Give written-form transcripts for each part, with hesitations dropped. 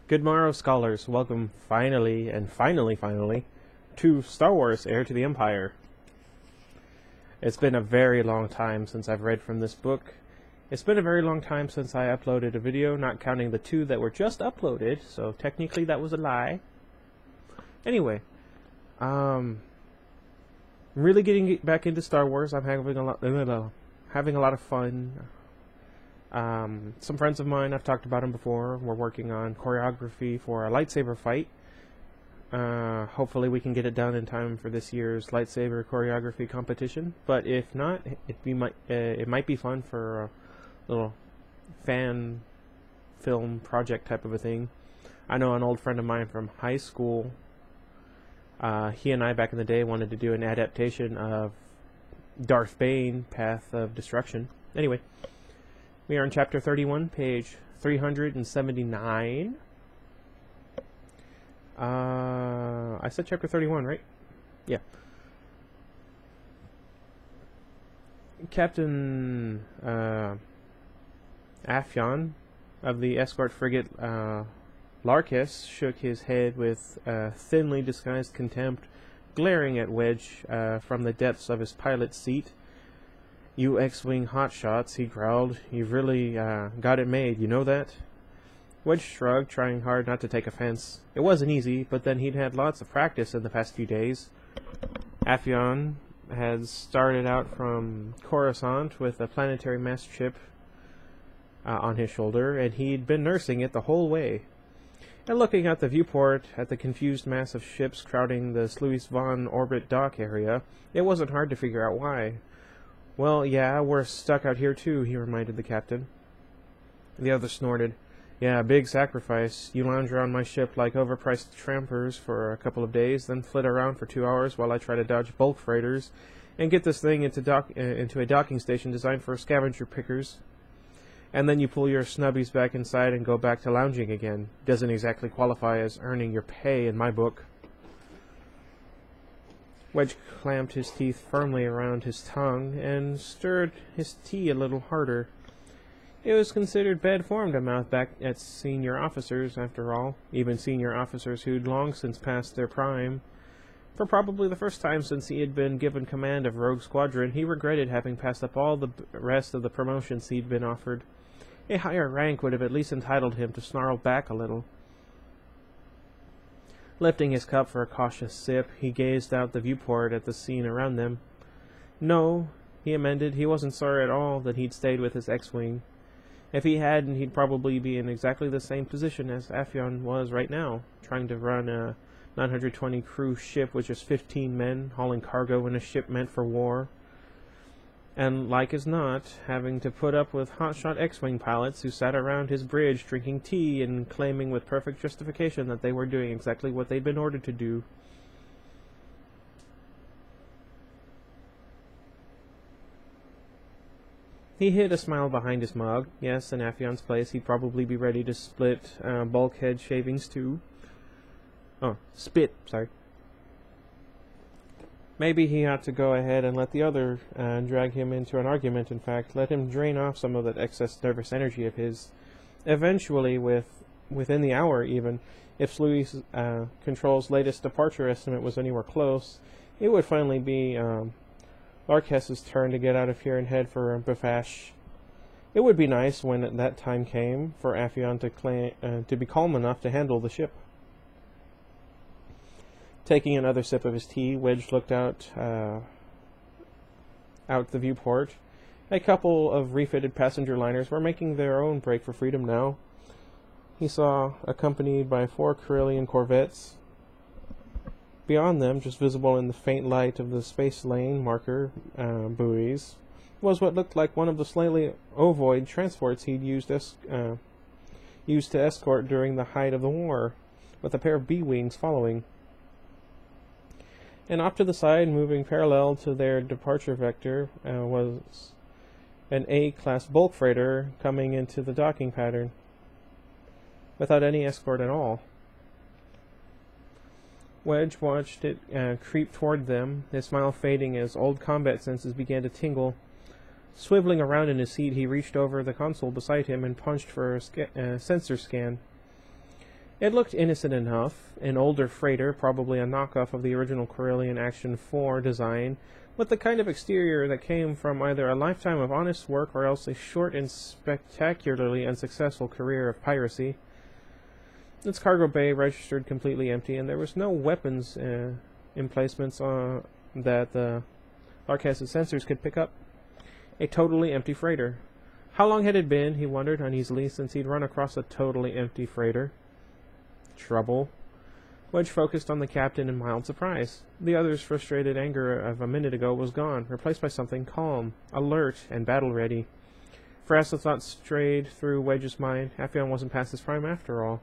Good morrow, scholars. Welcome finally, to Star Wars Heir to the Empire. It's been a very long time since I've read from this book. It's been a very long time since I uploaded a video, not counting the two that were just uploaded, so technically that was a lie. Anyway, really getting back into Star Wars. I'm having a lot of fun. Some friends of mine, I've talked about them before, we're working on choreography for a lightsaber fight. Hopefully we can get it done in time for this year's lightsaber choreography competition. But if not, it might be fun for a little fan film project type of a thing. I know an old friend of mine from high school. He and I back in the day wanted to do an adaptation of Darth Bane, Path of Destruction. Anyway, we are in chapter 31, page 379. I said chapter 31, right? Yeah. Captain Afyon of the escort frigate Larkes shook his head with thinly disguised contempt, glaring at Wedge from the depths of his pilot's seat. "You X-Wing hotshots," he growled. "You've really got it made, you know that?" Wedge shrugged, trying hard not to take offense. It wasn't easy, but then he'd had lots of practice in the past few days. Afyon had started out from Coruscant with a planetary mass chip on his shoulder, and he'd been nursing it the whole way. And looking out the viewport at the confused mass of ships crowding the Sluis von orbit dock area, it wasn't hard to figure out why. "Well, yeah, we're stuck out here too," he reminded the captain. The other snorted. "Yeah, big sacrifice. You lounge around my ship like overpriced trampers for a couple of days, then flit around for 2 hours while I try to dodge bulk freighters and get this thing into a docking station designed for scavenger pickers. And then you pull your snubbies back inside and go back to lounging again. Doesn't exactly qualify as earning your pay in my book." Wedge clamped his teeth firmly around his tongue and stirred his tea a little harder. It was considered bad form to mouth back at senior officers, after all, even senior officers who'd long since passed their prime. For probably the first time since he had been given command of Rogue Squadron, he regretted having passed up all the rest of the promotions he'd been offered. A higher rank would have at least entitled him to snarl back a little. Lifting his cup for a cautious sip, he gazed out the viewport at the scene around them. No, he amended, he wasn't sorry at all that he'd stayed with his X-Wing. If he hadn't, he'd probably be in exactly the same position as Afyon was right now, trying to run a 920 crew ship with just 15 men, hauling cargo in a ship meant for war. And like as not, having to put up with hotshot X-Wing pilots who sat around his bridge drinking tea and claiming with perfect justification that they were doing exactly what they'd been ordered to do. He hid a smile behind his mug. Yes, in Afyon's place, he'd probably be ready to split bulkhead shavings too. Oh, spit, sorry. Maybe he ought to go ahead and let the other drag him into an argument, in fact. Let him drain off some of that excess nervous energy of his. Eventually, within the hour even, if Sluis Control's latest departure estimate was anywhere close, it would finally be Larkes's turn to get out of here and head for Bafash. It would be nice when that time came for Afyon to be calm enough to handle the ship. Taking another sip of his tea, Wedge looked out the viewport. A couple of refitted passenger liners were making their own break for freedom now. He saw, accompanied by 4 Corellian corvettes. Beyond them, just visible in the faint light of the space lane marker buoys, was what looked like one of the slightly ovoid transports he'd used to escort during the height of the war, with a pair of B-wings following. And off to the side, moving parallel to their departure vector, was an A-class bulk freighter coming into the docking pattern, without any escort at all. Wedge watched it creep toward them, his smile fading as old combat senses began to tingle. Swiveling around in his seat, he reached over the console beside him and punched for a sensor scan. It looked innocent enough, an older freighter, probably a knockoff of the original Corellian Action 4 design, with the kind of exterior that came from either a lifetime of honest work or else a short and spectacularly unsuccessful career of piracy. Its cargo bay registered completely empty, and there was no weapons emplacements that the Larkess's sensors could pick up. A totally empty freighter. How long had it been, he wondered uneasily, since he'd run across a totally empty freighter? Trouble. Wedge focused on the captain in mild surprise. The other's frustrated anger of a minute ago was gone, replaced by something calm, alert, and battle-ready. Fast a thought strayed through Wedge's mind. Affion wasn't past his prime after all.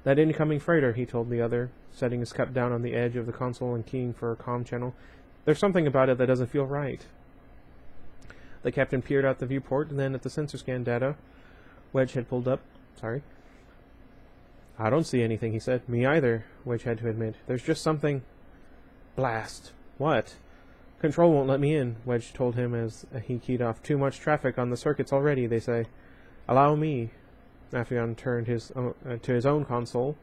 That incoming freighter, he told the other, setting his cup down on the edge of the console and keying for a comm channel. There's something about it that doesn't feel right. The captain peered out the viewport, and then at the sensor scan data Wedge had pulled up. Sorry. I don't see anything, he said. Me either, Wedge had to admit. There's just something... Blast. What? Control won't let me in, Wedge told him as he keyed off. Too much traffic on the circuits already, they say. Allow me. Affion turned to his own console.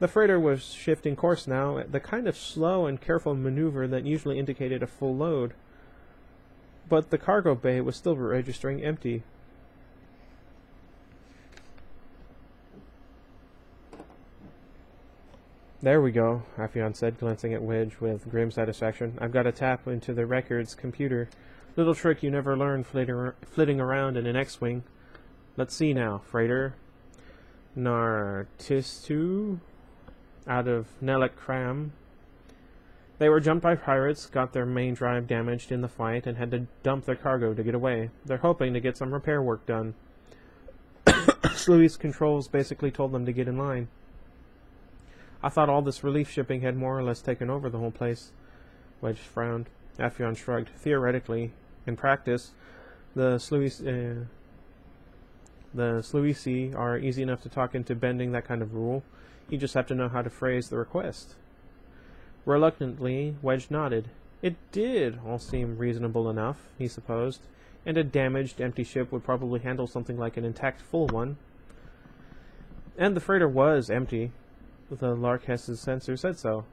The freighter was shifting course now, the kind of slow and careful maneuver that usually indicated a full load. But the cargo bay was still registering empty. There we go, Affion said, glancing at Wedge with grim satisfaction. I've got to tap into the records computer. Little trick you never learned flitting around in an X-Wing. Let's see now, freighter. Nartistu, out of Nelek Cram. They were jumped by pirates, got their main drive damaged in the fight, and had to dump their cargo to get away. They're hoping to get some repair work done. Sluice controls basically told them to get in line. I thought all this relief shipping had more or less taken over the whole place. Wedge frowned. Affion shrugged. Theoretically. In practice, the Sluice are easy enough to talk into bending that kind of rule. You just have to know how to phrase the request. Reluctantly, Wedge nodded. It did all seem reasonable enough, he supposed, and a damaged, empty ship would probably handle something like an intact full one. And the freighter was empty. The Larkess's sensor said so.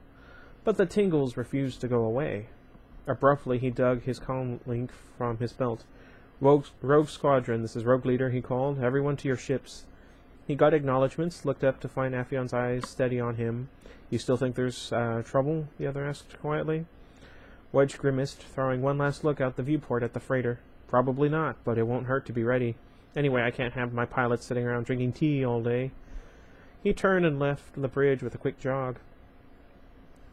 But the tingles refused to go away. Abruptly, he dug his comm link from his belt. Rogue Squadron, this is Rogue Leader, he called. Everyone to your ships. He got acknowledgments, looked up to find Affion's eyes steady on him. You still think there's trouble? The other asked quietly. Wedge grimaced, throwing one last look out the viewport at the freighter. Probably not, but it won't hurt to be ready. Anyway, I can't have my pilots sitting around drinking tea all day. He turned and left the bridge with a quick jog.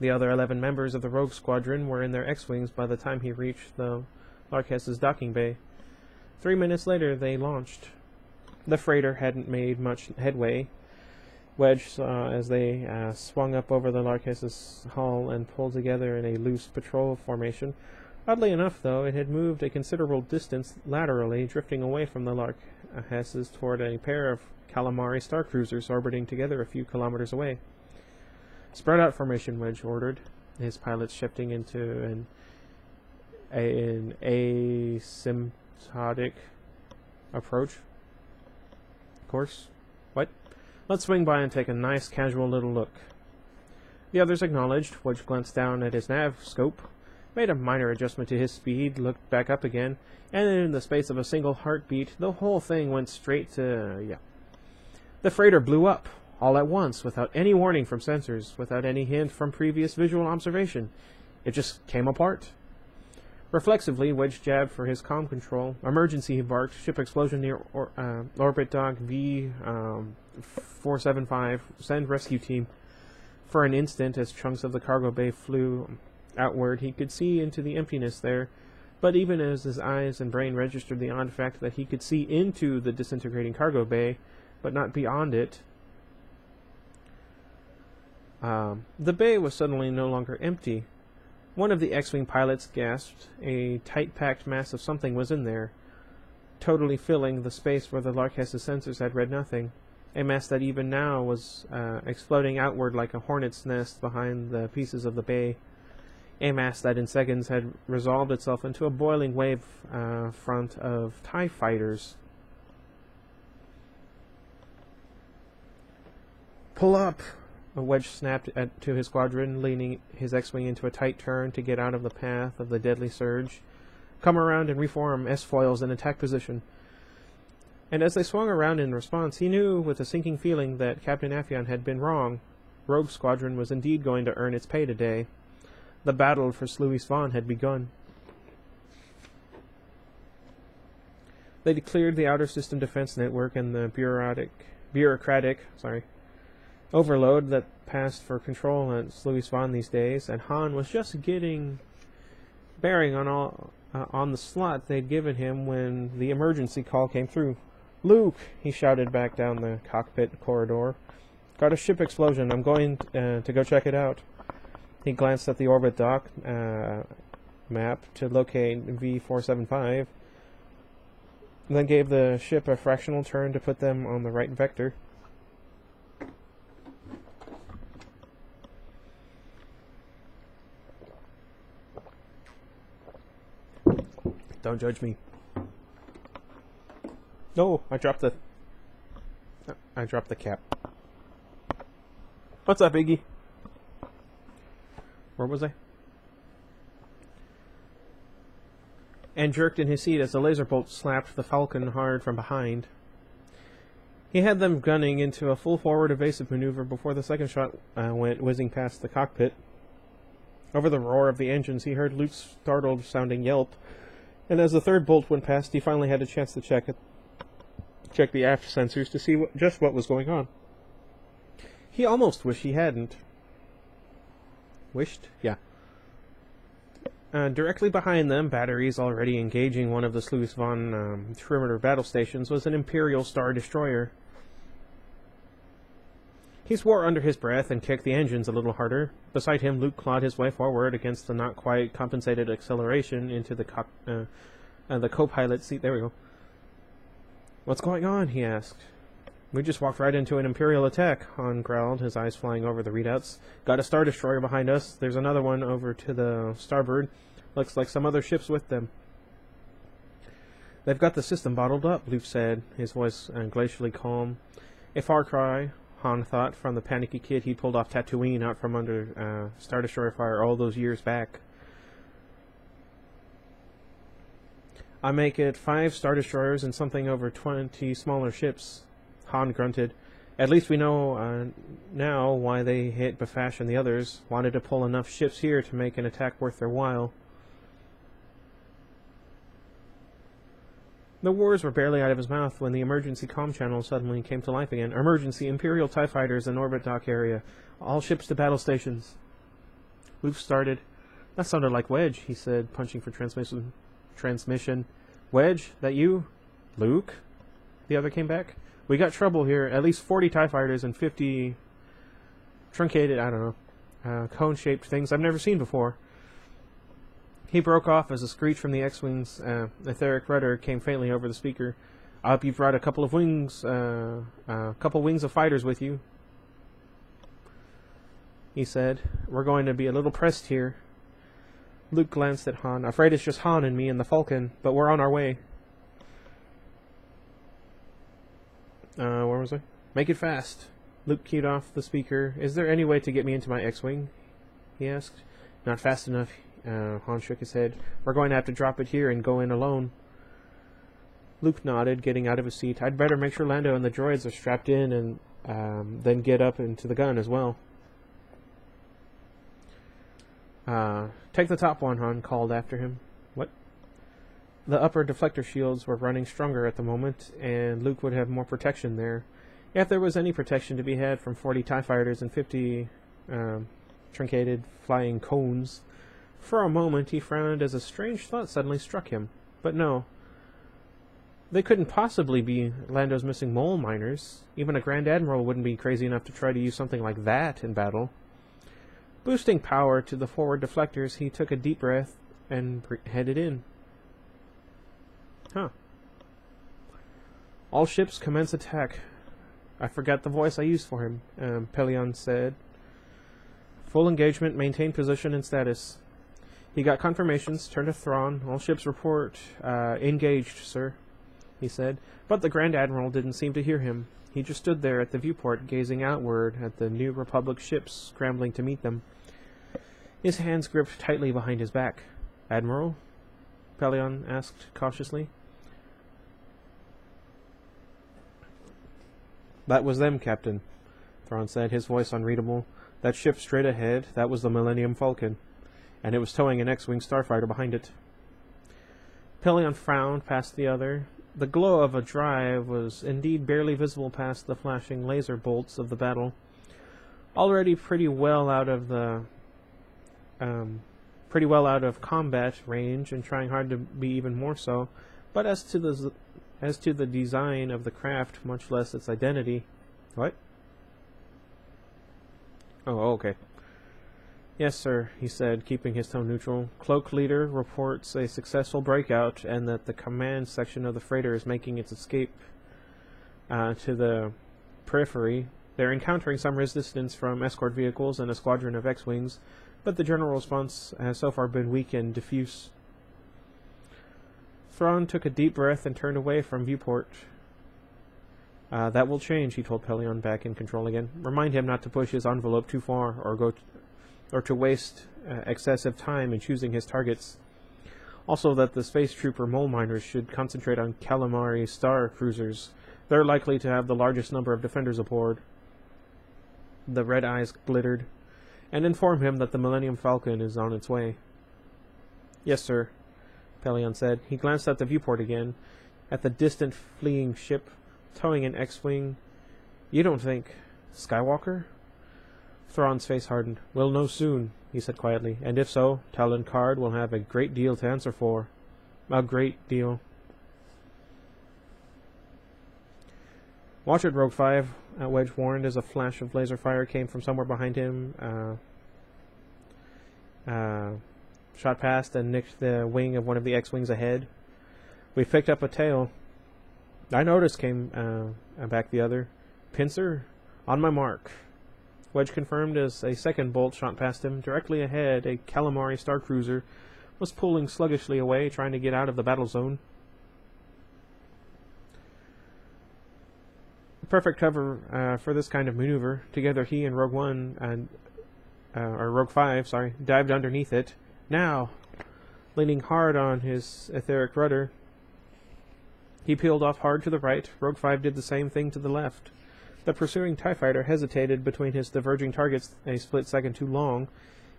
The other 11 members of the Rogue Squadron were in their X-Wings by the time he reached the Larkess's docking bay. 3 minutes later, they launched. The freighter hadn't made much headway. Wedge saw as they swung up over the Larkess's hull and pulled together in a loose patrol formation. Oddly enough, though, it had moved a considerable distance laterally, drifting away from the Larkesses toward a pair of Calamari star cruisers orbiting together a few kilometers away. Spread out formation, Wedge ordered, his pilots shifting into an asymptotic approach. Course. What? Let's swing by and take a nice casual little look. The others acknowledged. Wedge glanced down at his nav scope, made a minor adjustment to his speed, looked back up again, and in the space of a single heartbeat, the whole thing went straight to... The freighter blew up, all at once, without any warning from sensors, without any hint from previous visual observation. It just came apart. Reflexively, Wedge jabbed for his comm control. Emergency, he barked. Ship explosion near orbit dock V475. Send rescue team. For an instant, as chunks of the cargo bay flew outward, he could see into the emptiness there. But even as his eyes and brain registered the odd fact that he could see into the disintegrating cargo bay, but not beyond it, the bay was suddenly no longer empty. One of the X-Wing pilots gasped. A tight-packed mass of something was in there, totally filling the space where the Larkess's sensors had read nothing. A mass that even now was exploding outward like a hornet's nest behind the pieces of the bay. A mass that in seconds had resolved itself into a boiling wave front of TIE fighters. Pull up! A Wedge snapped to his squadron, leaning his X-Wing into a tight turn to get out of the path of the deadly surge. Come around and reform S-foils in attack position. And as they swung around in response, he knew with a sinking feeling that Captain Affion had been wrong. Rogue Squadron was indeed going to earn its pay today. The battle for Sluis Von had begun. They cleared the outer system defense network and the bureaucratic overload that passed for control at Sluis Von these days, and Han was just getting bearing on the slot they'd given him when the emergency call came through. Luke, he shouted back down the cockpit corridor. Got a ship explosion. I'm going to go check it out. He glanced at the orbit dock map to locate V475, then gave the ship a fractional turn to put them on the right vector. Don't judge me. No, I dropped the cap. What's up, Iggy? Where was I? And jerked in his seat as the laser bolt slapped the Falcon hard from behind. He had them gunning into a full forward evasive maneuver before the second shot went whizzing past the cockpit. Over the roar of the engines, he heard Luke's startled-sounding yelp, and as the third bolt went past, he finally had a chance to check the aft sensors to see just what was going on. He almost wished he hadn't. Wished? Yeah. Directly behind them, batteries already engaging one of the Sluis Von perimeter battle stations, was an Imperial Star Destroyer. He swore under his breath and kicked the engines a little harder. Beside him, Luke clawed his way forward against the not-quite compensated acceleration into the co-pilot seat. There we go. What's going on? He asked. We just walked right into an Imperial attack, Han growled, his eyes flying over the readouts. Got a Star Destroyer behind us. There's another one over to the starboard. Looks like some other ships with them. They've got the system bottled up, Luke said, his voice glacially calm. A far cry, Han thought, from the panicky kid he pulled off Tatooine out from under Star Destroyer fire all those years back. I make it 5 Star Destroyers and something over 20 smaller ships. Han grunted. At least we know now why they hit Bafash and the others. Wanted to pull enough ships here to make an attack worth their while. The words were barely out of his mouth when the emergency comm channel suddenly came to life again. Emergency, Imperial TIE fighters in orbit dock area. All ships to battle stations. Luke started. That sounded like Wedge, he said, punching for transmission. Wedge, that you? Luke? The other came back. We got trouble here. At least 40 TIE fighters and 50 truncated, cone-shaped things I've never seen before. He broke off as a screech from the X-Wing's etheric rudder came faintly over the speaker. I hope you've brought a couple of wings, couple wings of fighters with you, he said. We're going to be a little pressed here. Luke glanced at Han. Afraid it's just Han and me and the Falcon, but we're on our way. Where was I? Make it fast. Luke keyed off the speaker. Is there any way to get me into my X-Wing? He asked. Not fast enough. Han shook his head. We're going to have to drop it here and go in alone. Luke nodded, getting out of his seat. I'd better make sure Lando and the droids are strapped in and then get up into the gun as well. Take the top one, Han called after him. What? The upper deflector shields were running stronger at the moment, and Luke would have more protection there. If there was any protection to be had from 40 TIE fighters and 50 truncated flying cones. For a moment he frowned as a strange thought suddenly struck him. But no. They couldn't possibly be Lando's missing mole miners. Even a Grand Admiral wouldn't be crazy enough to try to use something like that in battle. Boosting power to the forward deflectors, he took a deep breath and headed in. Huh. All ships commence attack. I forgot the voice I used for him, Pelion said. Full engagement, maintain position and status. He got confirmations, turned to Thrawn. All ships report engaged, sir, he said. But the Grand Admiral didn't seem to hear him. He just stood there at the viewport, gazing outward at the New Republic ships scrambling to meet them. His hands gripped tightly behind his back. "Admiral?" Pelion asked cautiously. "That was them, Captain," Thrawn said, his voice unreadable. "That ship straight ahead, that was the Millennium Falcon, and it was towing an X-Wing starfighter behind it." Pelion frowned past the other. The glow of a drive was indeed barely visible past the flashing laser bolts of the battle. Already pretty well out of combat range, and trying hard to be even more so. But as to the design of the craft, much less its identity. What? Oh, okay. "Yes, sir," he said, keeping his tone neutral. "Cloak Leader reports a successful breakout, and that the command section of the freighter is making its escape to the periphery. They're encountering some resistance from escort vehicles and a squadron of X-Wings, but the general response has so far been weak and diffuse." Thrawn took a deep breath and turned away from viewport. "That will change," he told Pelion, back in control again. "Remind him not to push his envelope too far, or to waste excessive time in choosing his targets. Also that the space trooper mole miners should concentrate on calamari star cruisers. They're likely to have the largest number of defenders aboard." The red eyes glittered. "And inform him that the Millennium Falcon is on its way." "Yes, sir," Pelion said. He glanced at the viewport again, at the distant fleeing ship, towing an X-Wing. "You don't think... Skywalker?" Thrawn's face hardened. "We'll know soon," he said quietly. "And if so, Talon Card will have a great deal to answer for. A great deal." "Watch it, Rogue 5, Wedge warned as a flash of laser fire came from somewhere behind him. Shot past and nicked the wing of one of the X-Wings ahead. "We've picked up a tail." "I noticed," came back the other. "Pincer? On my mark." Wedge confirmed as a second bolt shot past him. Directly ahead, a calamari star cruiser was pulling sluggishly away, trying to get out of the battle zone. Perfect cover for this kind of maneuver. Together, he and Rogue 5, dived underneath it. Now, leaning hard on his etheric rudder, he peeled off hard to the right. Rogue 5 did the same thing to the left. The pursuing TIE fighter hesitated between his diverging targets a split second too long,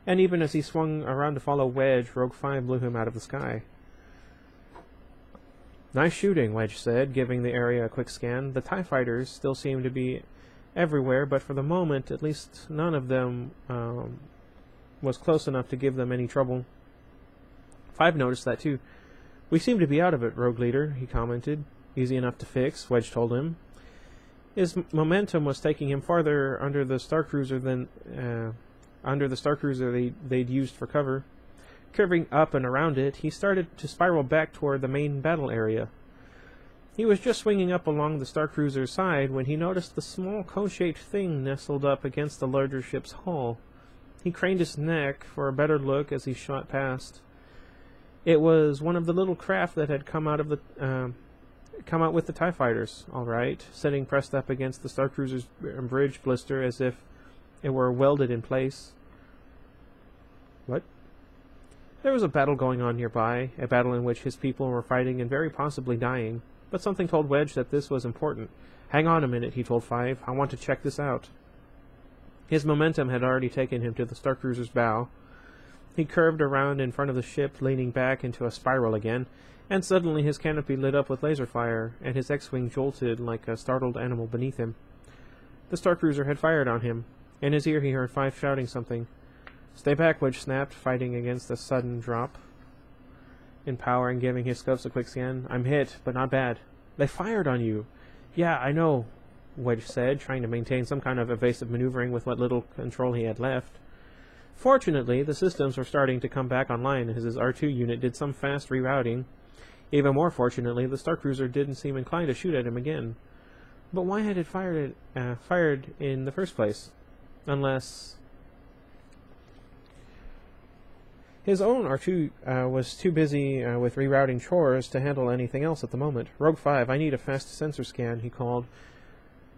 and even as he swung around to follow Wedge, Rogue 5 blew him out of the sky. "Nice shooting," Wedge said, giving the area a quick scan. The TIE fighters still seemed to be everywhere, but for the moment, at least none of them was close enough to give them any trouble. 5 noticed that too. "We seem to be out of it, Rogue Leader," he commented. "Easy enough to fix," Wedge told him. His momentum was taking him farther under the star cruiser they'd used for cover. Curving up and around it, he started to spiral back toward the main battle area. He was just swinging up along the star cruiser's side when he noticed the small cone-shaped thing nestled up against the larger ship's hull. He craned his neck for a better look as he shot past. It was one of the little craft that had come out with the TIE fighters, all right, sitting pressed up against the star cruiser's bridge blister as if it were welded in place. What? There was a battle going on nearby, a battle in which his people were fighting and very possibly dying, but something told Wedge that this was important. "Hang on a minute," he told 5. "I want to check this out." His momentum had already taken him to the star cruiser's bow. He curved around in front of the ship, leaning back into a spiral again, and suddenly his canopy lit up with laser fire, and his X-Wing jolted like a startled animal beneath him. The star cruiser had fired on him. In his ear he heard 5 shouting something. "Stay back," Wedge snapped, fighting against the sudden drop in power and giving his scopes a quick scan. "I'm hit, but not bad." "They fired on you." "Yeah, I know," Wedge said, trying to maintain some kind of evasive maneuvering with what little control he had left. Fortunately, the systems were starting to come back online as his R2 unit did some fast rerouting. Even more fortunately, the star cruiser didn't seem inclined to shoot at him again. But why had it fired in the first place? Unless... His own R2 was too busy with rerouting chores to handle anything else at the moment. "Rogue 5, I need a fast sensor scan," he called.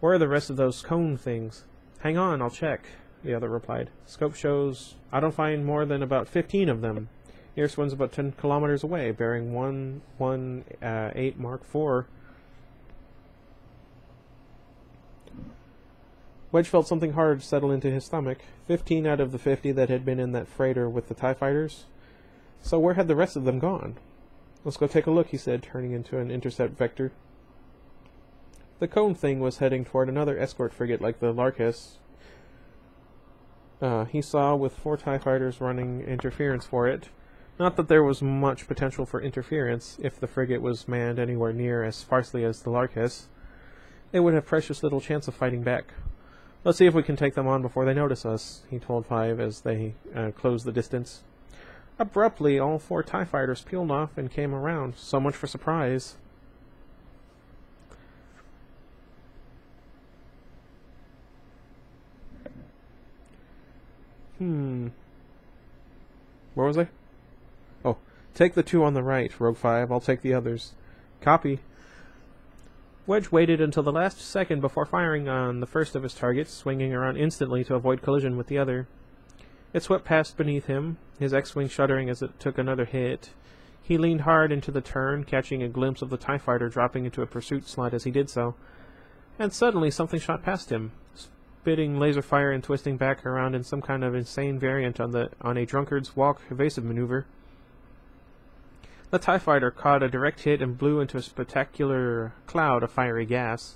Where are the rest of those cone things? Hang on, I'll check, the other replied. Scope shows I don't find more than about 15 of them. Nearest one's about 10 kilometers away, bearing 118 Mark IV. Wedge felt something hard settle into his stomach. 15 out of the 50 that had been in that freighter with the TIE fighters. So where had the rest of them gone? Let's go take a look, he said, turning into an intercept vector. The cone thing was heading toward another escort frigate like the Larkess. He saw with 4 TIE fighters running interference for it. Not that there was much potential for interference if the frigate was manned anywhere near as sparsely as the Larkess. They would have precious little chance of fighting back. Let's see if we can take them on before they notice us, he told 5 as they closed the distance. Abruptly, all 4 TIE fighters peeled off and came around. So much for surprise. Where was I? Oh, take the 2 on the right, Rogue 5. I'll take the others. Copy. Wedge waited until the last second before firing on the first of his targets, swinging around instantly to avoid collision with the other. It swept past beneath him, his X-wing shuddering as it took another hit. He leaned hard into the turn, catching a glimpse of the TIE fighter dropping into a pursuit slot as he did so. And suddenly something shot past him, spitting laser fire and twisting back around in some kind of insane variant on a drunkard's walk evasive maneuver. The TIE fighter caught a direct hit and blew into a spectacular cloud of fiery gas.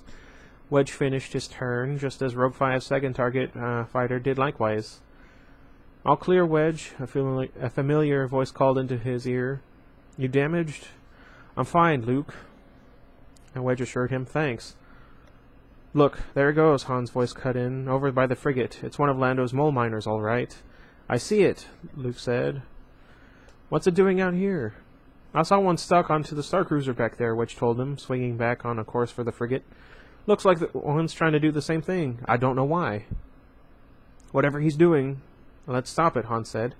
Wedge finished his turn, just as Rogue 5's second target fighter did likewise. All clear, Wedge, a familiar voice called into his ear. You damaged? I'm fine, Luke. And Wedge assured him, thanks. Look, there it goes, Han's voice cut in, over by the frigate. It's one of Lando's mole miners, all right. I see it, Luke said. What's it doing out here? I saw one stuck onto the Star Cruiser back there, Wedge told him, swinging back on a course for the frigate. Looks like the one's trying to do the same thing. I don't know why. Whatever he's doing, let's stop it, Han said.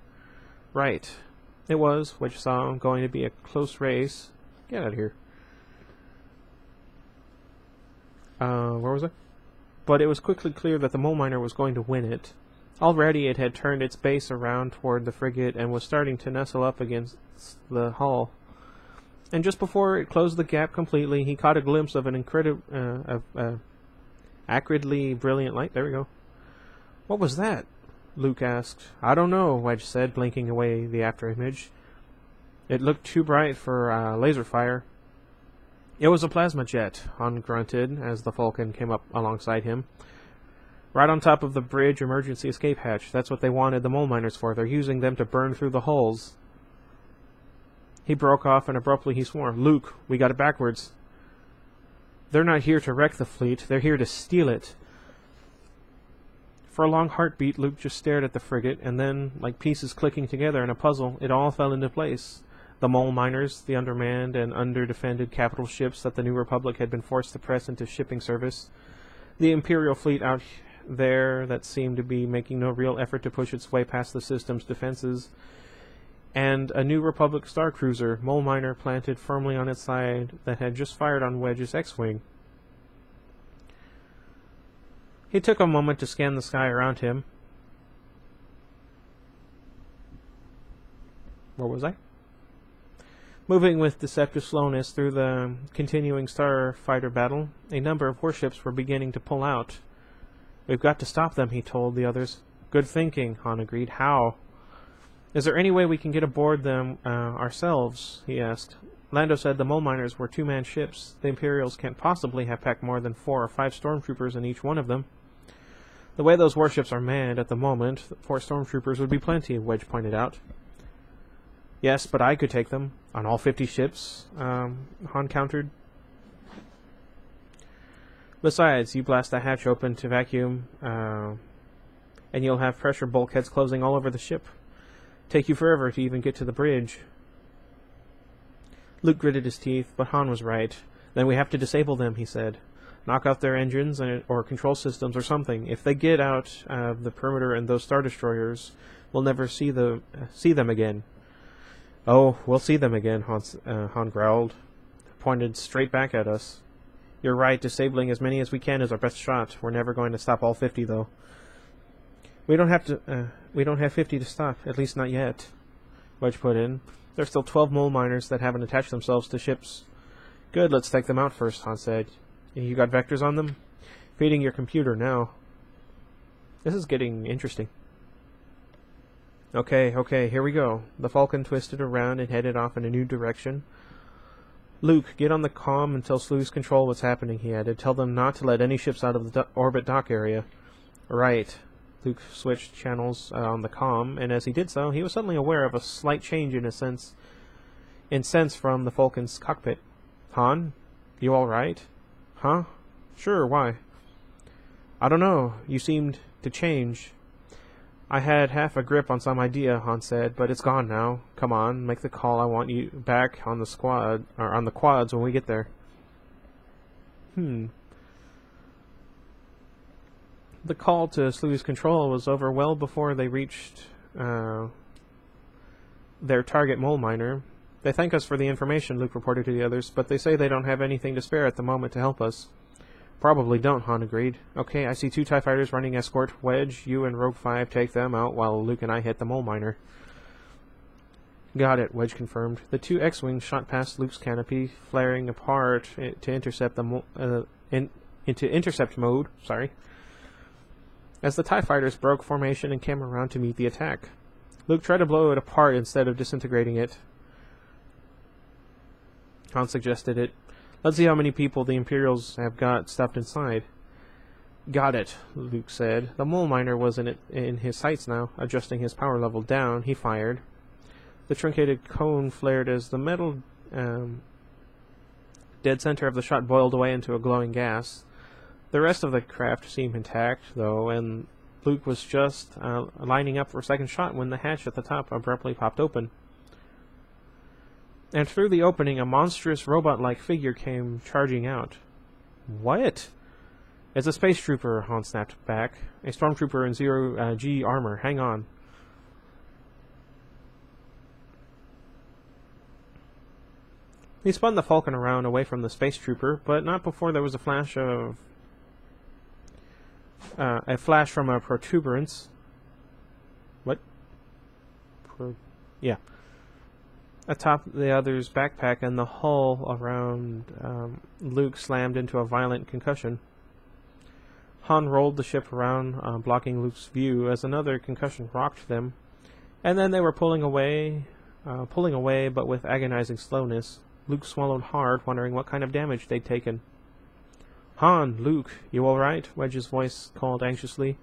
Right. It was, Wedge saw, going to be a close race. Get out of here. Where was I? But it was quickly clear that the mole miner was going to win it. Already it had turned its base around toward the frigate and was starting to nestle up against the hull. And just before it closed the gap completely, he caught a glimpse of an acridly brilliant light. There we go. What was that? Luke asked. I don't know, Wedge said, blinking away the afterimage. It looked too bright for laser fire. It was a plasma jet, Han grunted as the Falcon came up alongside him. Right on top of the bridge emergency escape hatch. That's what they wanted the mole miners for. They're using them to burn through the hulls. He broke off and abruptly he swore, Luke, we got it backwards. They're not here to wreck the fleet. They're here to steal it. For a long heartbeat, Luke just stared at the frigate, and then, like pieces clicking together in a puzzle, it all fell into place. The mole miners, the undermanned and underdefended capital ships that the New Republic had been forced to press into shipping service, the Imperial fleet out there that seemed to be making no real effort to push its way past the system's defenses, and a New Republic Star Cruiser, mole miner planted firmly on its side, that had just fired on Wedge's X-wing. He took a moment to scan the sky around him. Where was I? Moving with deceptive slowness through the continuing starfighter battle, a number of warships were beginning to pull out. We've got to stop them, he told the others. Good thinking, Han agreed. How? Is there any way we can get aboard them ourselves? He asked. Lando said the mole miners were 2-man ships. The Imperials can't possibly have packed more than 4 or 5 stormtroopers in each one of them. The way those warships are manned at the moment, 4 stormtroopers would be plenty, Wedge pointed out. Yes, but I could take them. On all 50 ships, Han countered. Besides, you blast the hatch open to vacuum, and you'll have pressure bulkheads closing all over the ship. Take you forever to even get to the bridge. Luke gritted his teeth, but Han was right. Then we have to disable them, he said. Knock out their engines or control systems or something. If they get out of the perimeter and those Star Destroyers, we'll never see them again. Oh, we'll see them again, Han growled, pointed straight back at us. You're right, disabling as many as we can is our best shot. We're never going to stop all 50, though. We don't have 50 to stop, at least not yet, Wedge put in. There's still 12 mole miners that haven't attached themselves to ships. Good, let's take them out first, Han said. You got vectors on them? Feeding your computer now. This is getting interesting. Okay, here we go. The Falcon twisted around and headed off in a new direction. Luke, get on the comm and tell Sluice Control what's happening, he added. Tell them not to let any ships out of the orbit dock area. Right. Luke switched channels on the comm, and as he did so, he was suddenly aware of a slight change in sense from the Falcon's cockpit. Han? You alright? Huh? Sure, why? I don't know. You seemed to change. I had half a grip on some idea, Han said, but it's gone now. Come on, make the call. I want you back on the squad, or on the quads when we get there. The call to Sluice Control was over well before they reached their target mole miner. They thank us for the information, Luke reported to the others, but they say they don't have anything to spare at the moment to help us. Probably don't, Han agreed. Okay, I see 2 TIE fighters running escort. Wedge, you and Rogue 5 take them out while Luke and I hit the mole miner. Got it, Wedge confirmed. The 2 X-Wings shot past Luke's canopy, flaring apart to intercept into intercept mode. As the TIE fighters broke formation and came around to meet the attack. Luke tried to blow it apart instead of disintegrating it. Han suggested it. Let's see how many people the Imperials have got stuffed inside. Got it, Luke said. The mole miner was in his sights now. Adjusting his power level down, he fired. The truncated cone flared as the metal dead center of the shot boiled away into a glowing gas. The rest of the craft seemed intact, though, and Luke was just lining up for a second shot when the hatch at the top abruptly popped open. And through the opening, a monstrous robot-like figure came charging out. What? It's a space trooper, Han snapped back. A stormtrooper in zero-G armor. Hang on. He spun the Falcon around away from the space trooper, but not before there was a flash from a protuberance. What? Yeah. Atop the other's backpack, and the hull around Luke slammed into a violent concussion. Han rolled the ship around, blocking Luke's view as another concussion rocked them, and then they were pulling away, but with agonizing slowness. Luke swallowed hard, wondering what kind of damage they'd taken. Han, Luke, you all right? Wedge's voice called anxiously.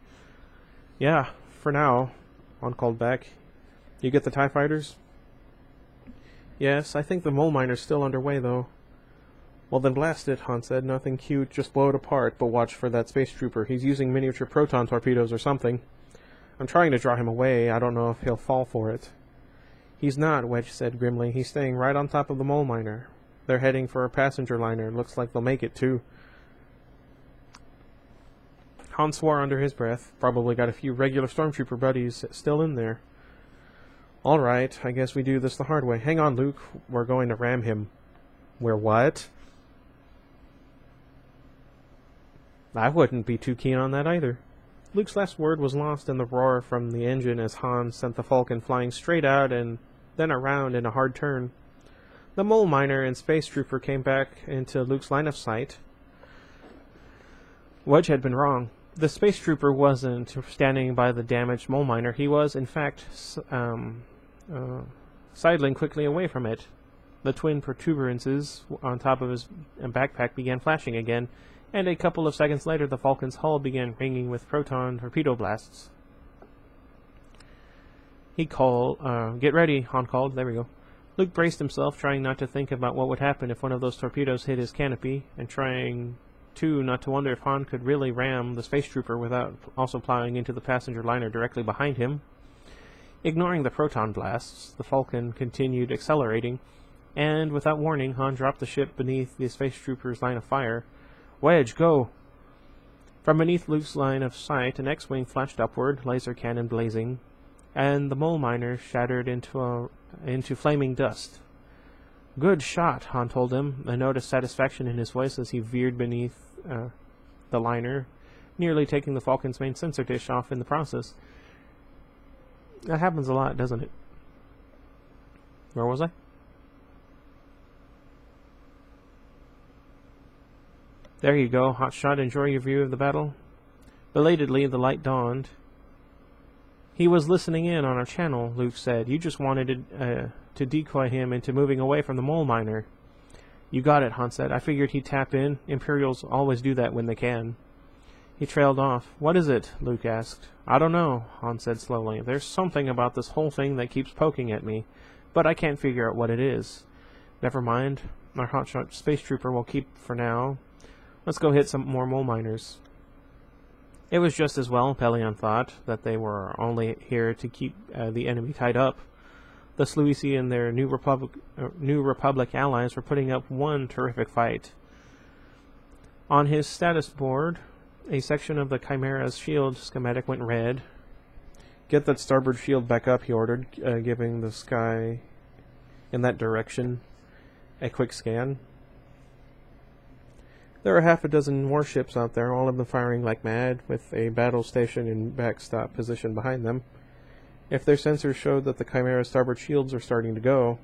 Yeah, for now, Han called back. You get the TIE fighters? Yes, I think the mole miner's still underway, though. Well, then blast it, Han said. Nothing cute, just blow it apart, but watch for that space trooper. He's using miniature proton torpedoes or something. I'm trying to draw him away. I don't know if he'll fall for it. He's not, Wedge said grimly. He's staying right on top of the mole miner. They're heading for a passenger liner. Looks like they'll make it, too. Han swore under his breath. Probably got a few regular stormtrooper buddies still in there. All right, I guess we do this the hard way. Hang on, Luke. We're going to ram him. We're what? I wouldn't be too keen on that either. Luke's last word was lost in the roar from the engine as Han sent the Falcon flying straight out and then around in a hard turn. The mole miner and space trooper came back into Luke's line of sight. Wedge had been wrong. The space trooper wasn't standing by the damaged mole miner. He was, in fact, sidling quickly away from it. The twin protuberances on top of his backpack began flashing again, and a couple of seconds later the Falcon's hull began ringing with proton torpedo blasts. He called, get ready, Han called. There we go. Luke braced himself, trying not to think about what would happen if one of those torpedoes hit his canopy, and trying, too, not to wonder if Han could really ram the space trooper without also plowing into the passenger liner directly behind him. Ignoring the proton blasts, the Falcon continued accelerating, and without warning, Han dropped the ship beneath the space trooper's line of fire. Wedge, go! From beneath Luke's line of sight, an X-wing flashed upward, laser cannon blazing, and the mole miner shattered into flaming dust. Good shot, Han told him, a note of satisfaction in his voice as he veered beneath the liner, nearly taking the Falcon's main sensor dish off in the process. That happens a lot, doesn't it? Where was I? There you go, hotshot. Enjoy your view of the battle. Belatedly, the light dawned. He was listening in on our channel, Luke said. You just wanted to decoy him into moving away from the mole miner. You got it, Han said. I figured he'd tap in. Imperials always do that when they can. He trailed off. What is it? Luke asked. I don't know, Han said slowly. There's something about this whole thing that keeps poking at me, but I can't figure out what it is. Never mind. Our hotshot space trooper will keep for now. Let's go hit some more mole miners. It was just as well, Pelion thought, that they were only here to keep the enemy tied up. The Sluisi and their New Republic allies were putting up one terrific fight. On his status board, a section of the Chimera's shield schematic went red. Get that starboard shield back up, he ordered, giving the sky in that direction a quick scan. There are half a dozen warships out there, all of them firing like mad, with a battle station in backstop position behind them. If their sensors showed that the Chimera's starboard shields are starting to go.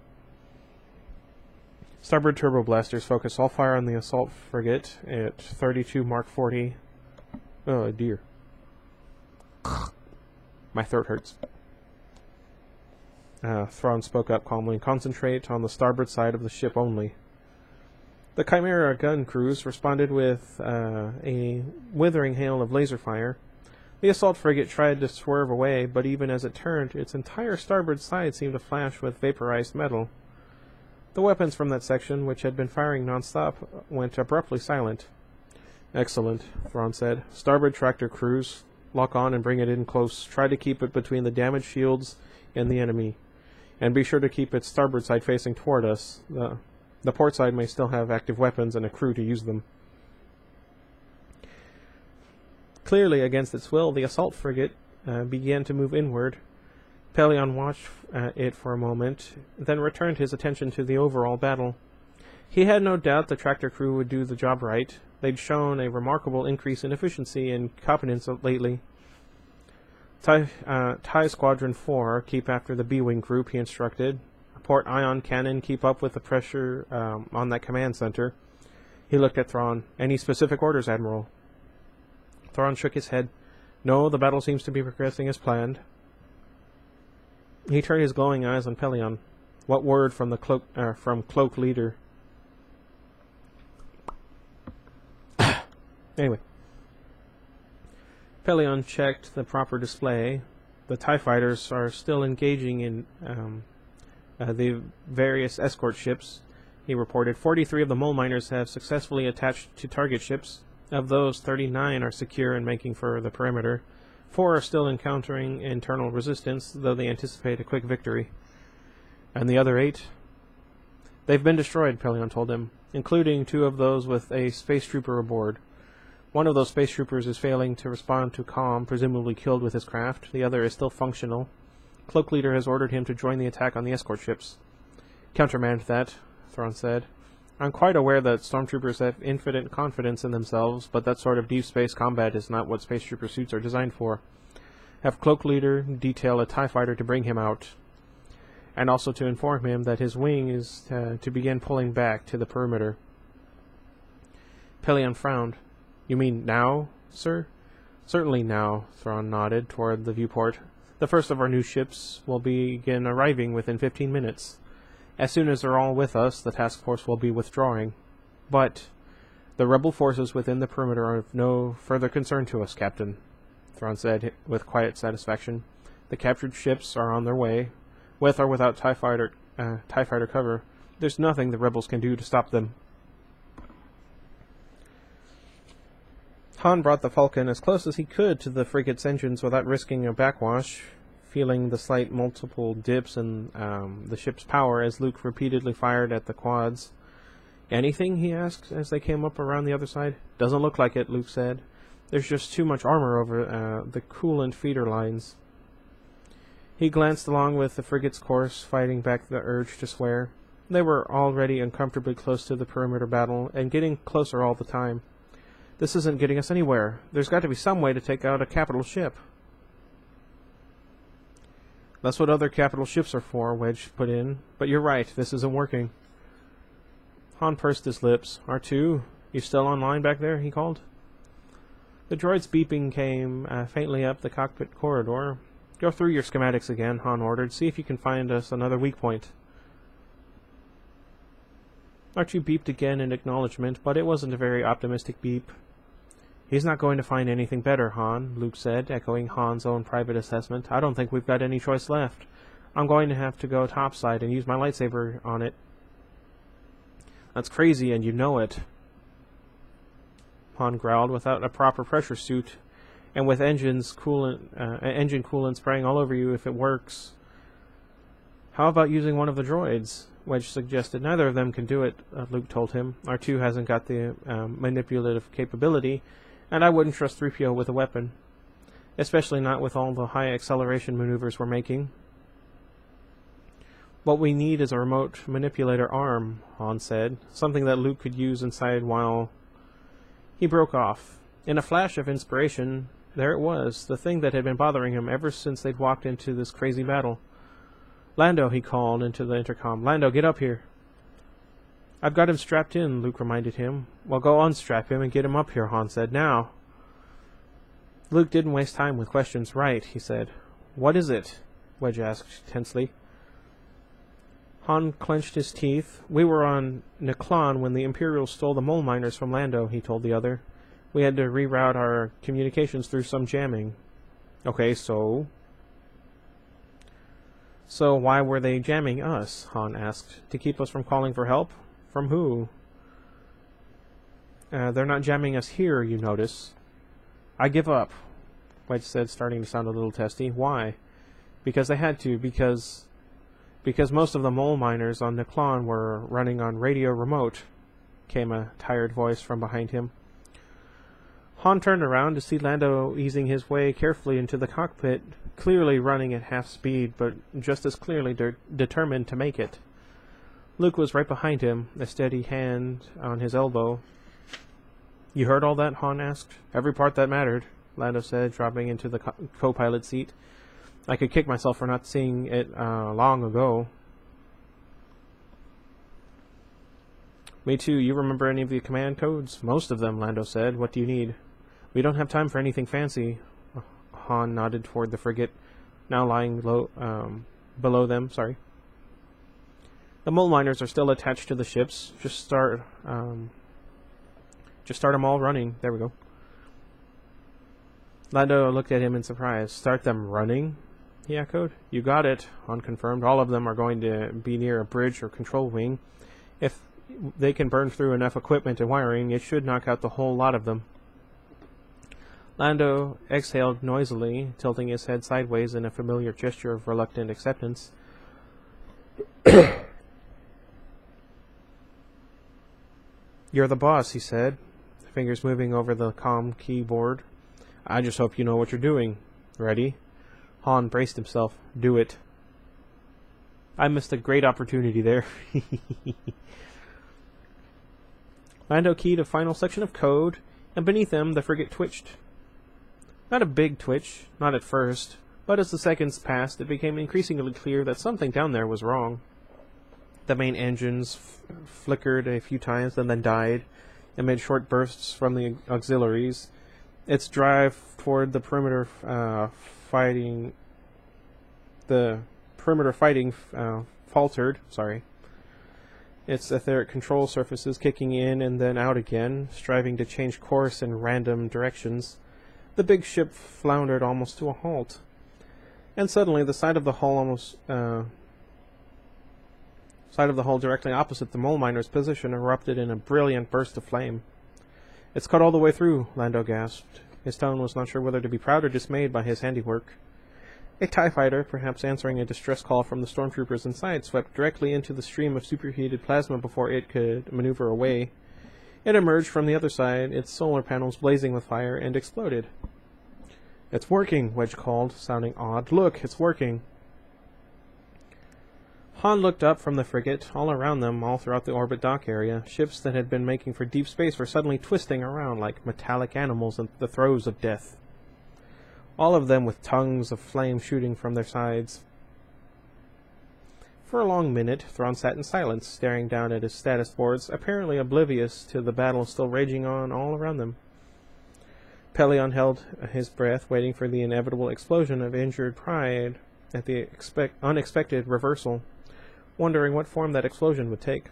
Starboard turbo blasters focus all fire on the assault frigate at 32 Mark 40. Oh dear. My throat hurts. Thrawn spoke up calmly. Concentrate on the starboard side of the ship only. The Chimera gun crews responded with a withering hail of laser fire. The assault frigate tried to swerve away, but even as it turned, its entire starboard side seemed to flash with vaporized metal. The weapons from that section, which had been firing non-stop, went abruptly silent. Excellent, Thrawn said. Starboard tractor crews, lock on and bring it in close. Try to keep it between the damaged shields and the enemy. And be sure to keep its starboard side facing toward us. The port side may still have active weapons and a crew to use them. Clearly against its will, the assault frigate began to move inward. Pelion watched it for a moment, then returned his attention to the overall battle. He had no doubt the tractor crew would do the job right. They'd shown a remarkable increase in efficiency and competence lately. TIE Squadron 4, keep after the B-Wing group, he instructed. Port ion cannon, keep up with the pressure on that command center. He looked at Thrawn. Any specific orders, Admiral? Thrawn shook his head. No, the battle seems to be progressing as planned. He turned his glowing eyes on Pelion. What word from the cloak leader? Anyway. Pelion checked the proper display. The TIE fighters are still engaging in the various escort ships. He reported 43 of the mole miners have successfully attached to target ships. Of those, 39 are secure and making for the perimeter. 4 are still encountering internal resistance, though they anticipate a quick victory. And the other 8? They've been destroyed, Pelion told him, including 2 of those with a space trooper aboard. One of those space troopers is failing to respond to comm, presumably killed with his craft. The other is still functional. Cloak Leader has ordered him to join the attack on the escort ships. Countermand that, Thrawn said. I'm quite aware that stormtroopers have infinite confidence in themselves, but that sort of deep space combat is not what space trooper suits are designed for. Have Cloak Leader detail a TIE fighter to bring him out, and also to inform him that his wing is to begin pulling back to the perimeter. Pelion frowned. You mean now, sir? Certainly now, Thrawn nodded toward the viewport. The first of our new ships will begin arriving within 15 minutes. As soon as they're all with us, the task force will be withdrawing. But the rebel forces within the perimeter are of no further concern to us, Captain, Thrawn said with quiet satisfaction. The captured ships are on their way, with or without TIE fighter cover. There's nothing the rebels can do to stop them. Han brought the Falcon as close as he could to the frigate's engines without risking a backwash, feeling the slight multiple dips in the ship's power as Luke repeatedly fired at the quads. Anything? He asked as they came up around the other side. Doesn't look like it, Luke said. There's just too much armor over the coolant feeder lines. He glanced along with the frigate's course, fighting back the urge to swear. They were already uncomfortably close to the perimeter battle, and getting closer all the time. This isn't getting us anywhere. There's got to be some way to take out a capital ship. That's what other capital ships are for, Wedge put in. But you're right, this isn't working. Han pursed his lips. R2, you still online back there? He called. The droid's beeping came faintly up the cockpit corridor. Go through your schematics again, Han ordered. See if you can find us another weak point. R2 beeped again in acknowledgement, but it wasn't a very optimistic beep. He's not going to find anything better, Han, Luke said, echoing Han's own private assessment. I don't think we've got any choice left. I'm going to have to go topside and use my lightsaber on it. That's crazy, and you know it. Han growled. Without a proper pressure suit, and with engine coolant spraying all over you if it works. How about using one of the droids? Wedge suggested. Neither of them can do it, Luke told him. R2 hasn't got the manipulative capability, and I wouldn't trust 3PO with a weapon. Especially not with all the high acceleration maneuvers we're making. What we need is a remote manipulator arm, Han said. Something that Luke could use inside while... He broke off. In a flash of inspiration, there it was, the thing that had been bothering him ever since they'd walked into this crazy battle. Lando, he called into the intercom. Lando, get up here. I've got him strapped in, Luke reminded him. Well, go unstrap him and get him up here, Han said. Now. Luke didn't waste time with questions. Right, he said. What is it? Wedge asked tensely. Han clenched his teeth. We were on Niklon when the Imperials stole the mole miners from Lando, he told the other. We had to reroute our communications through some jamming. Okay, so... So why were they jamming us? Han asked. To keep us from calling for help? From who? They're not jamming us here, you notice. I give up, Wedge said, starting to sound a little testy. Why? Because they had to, because most of the mole miners on Niklon were running on radio remote, came a tired voice from behind him. Han turned around to see Lando easing his way carefully into the cockpit, clearly running at half speed, but just as clearly determined to make it. Luke was right behind him, a steady hand on his elbow. You heard all that? Han asked. Every part that mattered, Lando said, dropping into the co-pilot seat. I could kick myself for not seeing it long ago. Me too. You remember any of the command codes? Most of them, Lando said. What do you need? We don't have time for anything fancy. Han nodded toward the frigate, now lying below them. Sorry. The mole miners are still attached to the ships. Just start them all running. There we go. Lando looked at him in surprise. Start them running? He echoed. You got it, Han confirmed. All of them are going to be near a bridge or control wing. If they can burn through enough equipment and wiring, it should knock out the whole lot of them. Lando exhaled noisily, tilting his head sideways in a familiar gesture of reluctant acceptance. You're the boss, he said, fingers moving over the comm keyboard. I just hope you know what you're doing. Ready? Han braced himself. Do it. I missed a great opportunity there. Lando keyed a final section of code, and beneath him the frigate twitched. Not a big twitch, not at first, but as the seconds passed, it became increasingly clear that something down there was wrong. The main engines flickered a few times and then died, amid short bursts from the auxiliaries. Its drive toward the perimeter fighting faltered. Its etheric control surfaces kicking in and then out again, striving to change course in random directions. The big ship floundered almost to a halt, and suddenly the side of the hull directly opposite the mole miner's position erupted in a brilliant burst of flame. It's cut all the way through, Lando gasped. His tone was not sure whether to be proud or dismayed by his handiwork. A TIE fighter, perhaps answering a distress call from the stormtroopers inside, swept directly into the stream of superheated plasma before it could maneuver away. It emerged from the other side, its solar panels blazing with fire, and exploded. It's working, Wedge called, sounding odd. Look, it's working. Han looked up from the frigate. All around them, all throughout the orbit dock area, ships that had been making for deep space were suddenly twisting around like metallic animals in the throes of death. All of them with tongues of flame shooting from their sides. For a long minute, Thrawn sat in silence, staring down at his status boards, apparently oblivious to the battle still raging on all around them. Pellaeon held his breath, waiting for the inevitable explosion of injured pride at the unexpected reversal, wondering what form that explosion would take.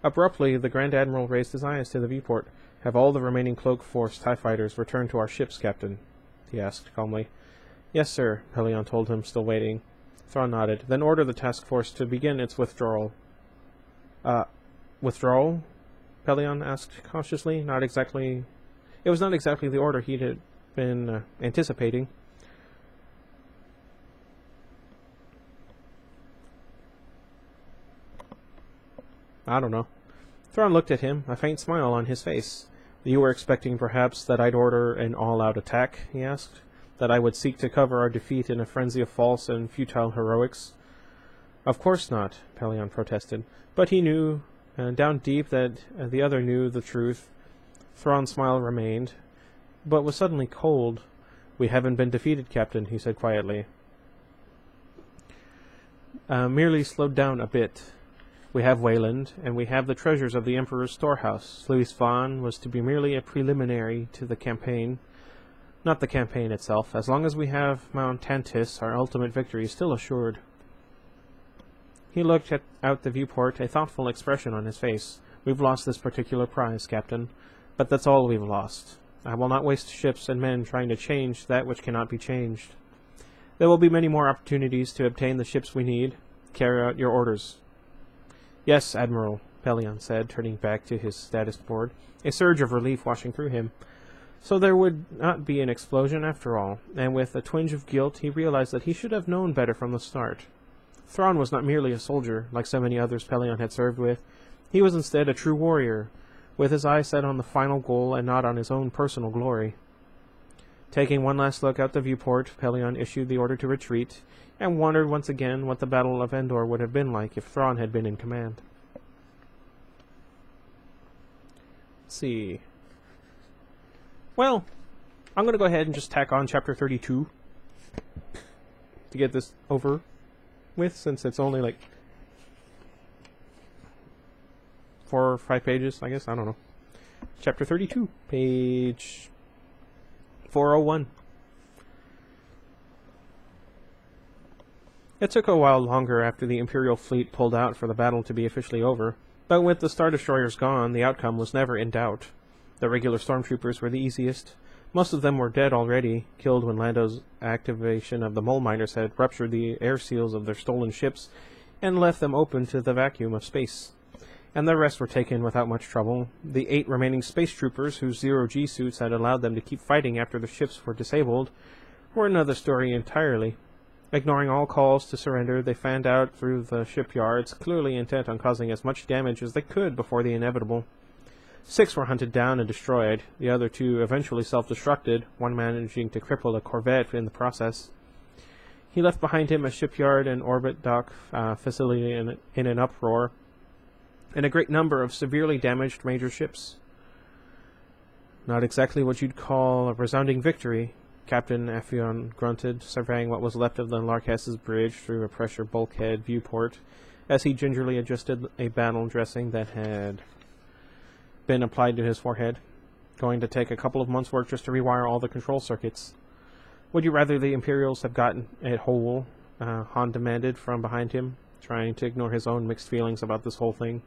Abruptly, the Grand Admiral raised his eyes to the viewport. "Have all the remaining Cloak Force TIE fighters returned to our ships, Captain?" he asked calmly. "Yes, sir," Pellaeon told him, still waiting. Thrawn nodded. "Then order the task force to begin its withdrawal." Withdrawal?" Pellaeon asked cautiously. It was not exactly the order he had been anticipating. "I don't know." Thrawn looked at him, a faint smile on his face. "You were expecting, perhaps, that I'd order an all-out attack?" he asked. "That I would seek to cover our defeat in a frenzy of false and futile heroics?" "Of course not," Pellaeon protested. But he knew, down deep, that the other knew the truth. Thrawn's smile remained, but was suddenly cold. "We haven't been defeated, Captain," he said quietly. "Merely slowed down a bit. We have Wayland, and we have the treasures of the Emperor's storehouse. Louis Vaughan was to be merely a preliminary to the campaign. Not the campaign itself. As long as we have Mount Tantiss, our ultimate victory is still assured." He looked out the viewport, a thoughtful expression on his face. "We've lost this particular prize, Captain, but that's all we've lost. I will not waste ships and men trying to change that which cannot be changed. There will be many more opportunities to obtain the ships we need. Carry out your orders." "Yes, Admiral," Pellaeon said, turning back to his status board, a surge of relief washing through him. So there would not be an explosion after all, and with a twinge of guilt he realized that he should have known better from the start. Thrawn was not merely a soldier, like so many others Pellaeon had served with. He was instead a true warrior, with his eyes set on the final goal and not on his own personal glory. Taking one last look out the viewport, Pellaeon issued the order to retreat, and wondered once again what the Battle of Endor would have been like if Thrawn had been in command. Let's see. Well, I'm going to go ahead and just tack on Chapter 32 to get this over with, since it's only like 4 or 5 pages, I guess. I don't know. Chapter 32, page 401. It took a while longer after the Imperial fleet pulled out for the battle to be officially over, but with the Star Destroyers gone, the outcome was never in doubt. The regular stormtroopers were the easiest. Most of them were dead already, killed when Lando's activation of the mole miners had ruptured the air seals of their stolen ships and left them open to the vacuum of space. And the rest were taken without much trouble. The 8 remaining space troopers, whose zero-G suits had allowed them to keep fighting after the ships were disabled, were another story entirely. Ignoring all calls to surrender, they fanned out through the shipyards, clearly intent on causing as much damage as they could before the inevitable. 6 were hunted down and destroyed. The other 2 eventually self-destructed, one managing to cripple a corvette in the process. He left behind him a shipyard and orbit dock facility in an uproar, and a great number of severely damaged major ships. "Not exactly what you'd call a resounding victory," Captain Aphion grunted, surveying what was left of the Larkess's bridge through a pressure bulkhead viewport, as he gingerly adjusted a battle dressing that had been applied to his forehead. "Going to take a couple of months' work just to rewire all the control circuits." "Would you rather the Imperials have gotten it whole?" Han demanded from behind him, trying to ignore his own mixed feelings about this whole thing.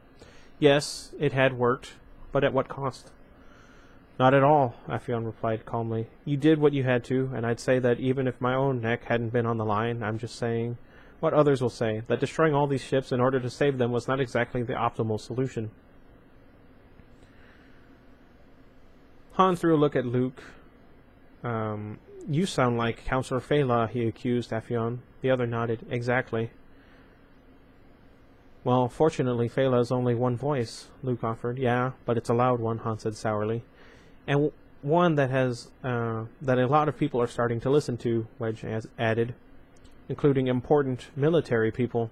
"Yes, it had worked, but at what cost?" "Not at all," Aphion replied calmly. "You did what you had to, and I'd say that even if my own neck hadn't been on the line, I'm just saying what others will say, that destroying all these ships in order to save them was not exactly the optimal solution." Han threw a look at Luke. "You sound like Counselor Fela," he accused Aphion. The other nodded. "Exactly." "Well, fortunately, Fela's only one voice," Luke offered. "Yeah, but it's a loud one," Han said sourly. "And one that has that a lot of people are starting to listen to," Wedge added. including important military people.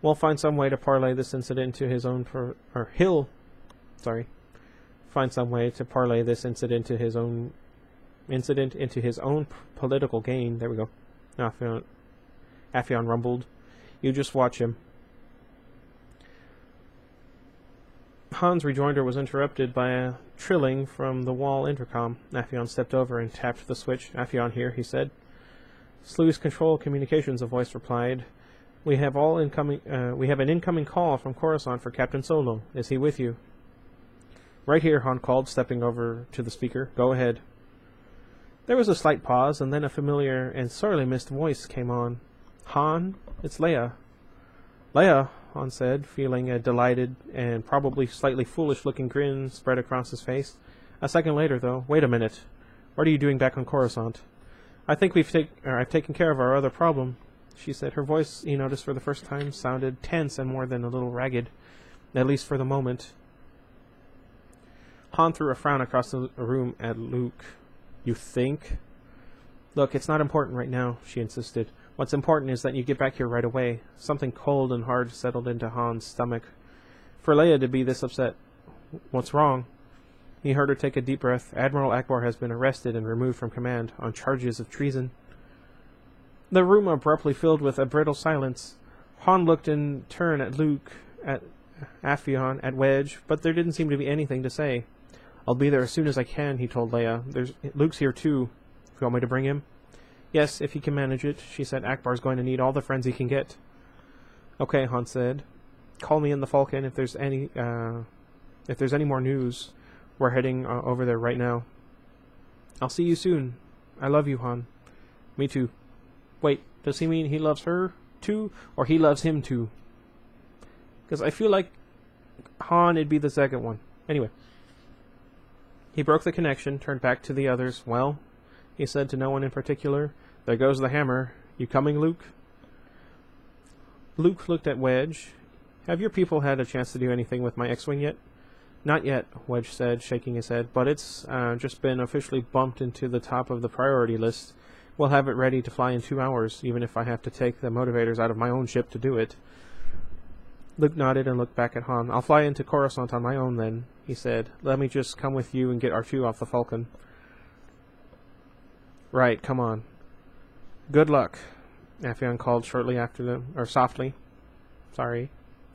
We'll find some way to parlay this incident into his own find some way to parlay this incident into his own political gain. There we go. Affion rumbled. You just watch him. Han's rejoinder was interrupted by a trilling from the wall intercom. Affion stepped over and tapped the switch. Affion here, he said. Sluice Control Communications, a voice replied. We have an incoming call from Coruscant for Captain Solo. Is he with you? Right here, Han called, stepping over to the speaker. Go ahead. There was a slight pause, and then a familiar and sorely missed voice came on. Han, it's Leia. Leia, Han said, feeling a delighted and probably slightly foolish-looking grin spread across his face. A second later, though, wait a minute. What are you doing back on Coruscant? I think I've taken care of our other problem, she said. Her voice, he noticed for the first time, sounded tense and more than a little ragged, at least for the moment. Han threw a frown across the room at Luke. You think? Look, it's not important right now, she insisted. What's important is that you get back here right away. Something cold and hard settled into Han's stomach. For Leia to be this upset. What's wrong? He heard her take a deep breath. Admiral Akbar has been arrested and removed from command on charges of treason. The room abruptly filled with a brittle silence. Han looked in turn at Luke, at Affion, at Wedge, but there didn't seem to be anything to say. I'll be there as soon as I can, he told Leia. Luke's here too. You want me to bring him? Yes, if he can manage it, she said. Akbar's going to need all the friends he can get. Okay, Han said. Call me in the Falcon if there's any more news. We're heading over there right now. I'll see you soon. I love you, Han. Me too. Wait, does he mean he loves her too, or he loves him too? Because I feel like Han, it'd be the second one. Anyway. He broke the connection, turned back to the others. Well, he said to no one in particular, there goes the hammer. You coming, Luke? Luke looked at Wedge. Have your people had a chance to do anything with my X-Wing yet? Not yet, Wedge said, shaking his head, but it's just been officially bumped into the top of the priority list. We'll have it ready to fly in 2 hours, even if I have to take the motivators out of my own ship to do it. Luke nodded and looked back at Han. I'll fly into Coruscant on my own then, he said. Let me just come with you and get R2 off the Falcon. Right, come on. Good luck, Affion called shortly after them, or softly. Sorry,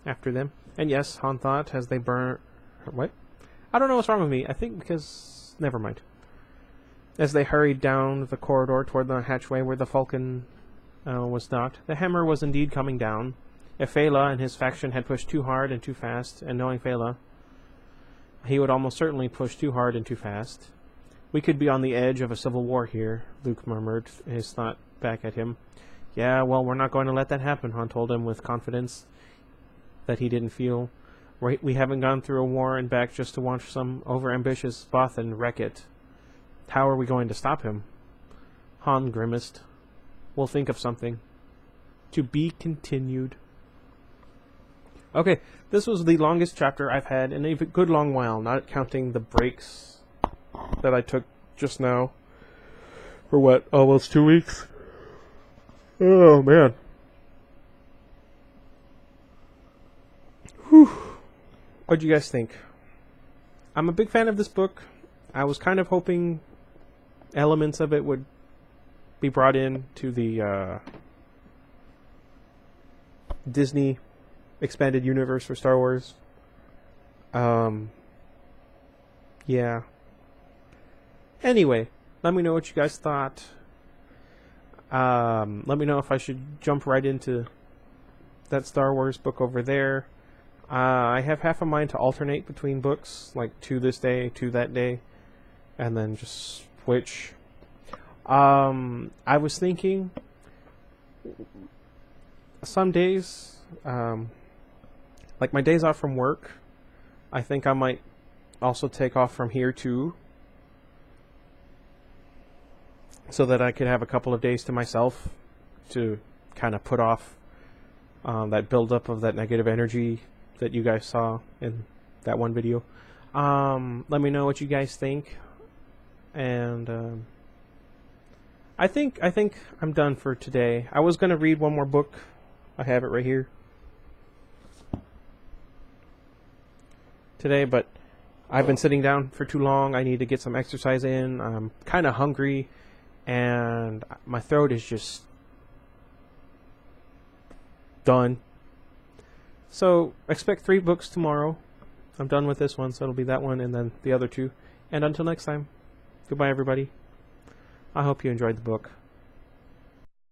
after them. And yes, Han thought, as they burned... What? I don't know what's wrong with me. I think because... Never mind. As they hurried down the corridor toward the hatchway where the Falcon was docked, the hammer was indeed coming down. If Fela and his faction had pushed too hard and too fast, and knowing Fela, he would almost certainly push too hard and too fast. We could be on the edge of a civil war here, Luke murmured, his thought back at him. Yeah, well, we're not going to let that happen, Han told him with confidence that he didn't feel. We haven't gone through a war and back just to watch some overambitious Bothan wreck it. How are we going to stop him? Han grimaced. We'll think of something. To be continued. Okay, this was the longest chapter I've had in a good long while, not counting the breaks that I took just now. For what, almost 2 weeks? Oh, man. Whew. What'd you guys think? I'm a big fan of this book. I was kind of hoping elements of it would be brought in to the Disney expanded universe for Star Wars. Yeah. Anyway, let me know what you guys thought. Let me know if I should jump right into that Star Wars book over there. I have half a mind to alternate between books, like to this day, to that day, and then just switch. I was thinking some days, like my days off from work, I think I might also take off from here too, so that I could have a couple of days to myself to kind of put off that buildup of that negative energy that you guys saw in that one video. Let me know what you guys think, and I think I'm done for today. I was gonna read one more book. I have it right here today, but I've been sitting down for too long. I need to get some exercise in. I'm kind of hungry, and my throat is just done. So expect 3 books tomorrow. I'm done with this one, so it'll be that one and then the other 2. And until next time, goodbye everybody. I hope you enjoyed the book.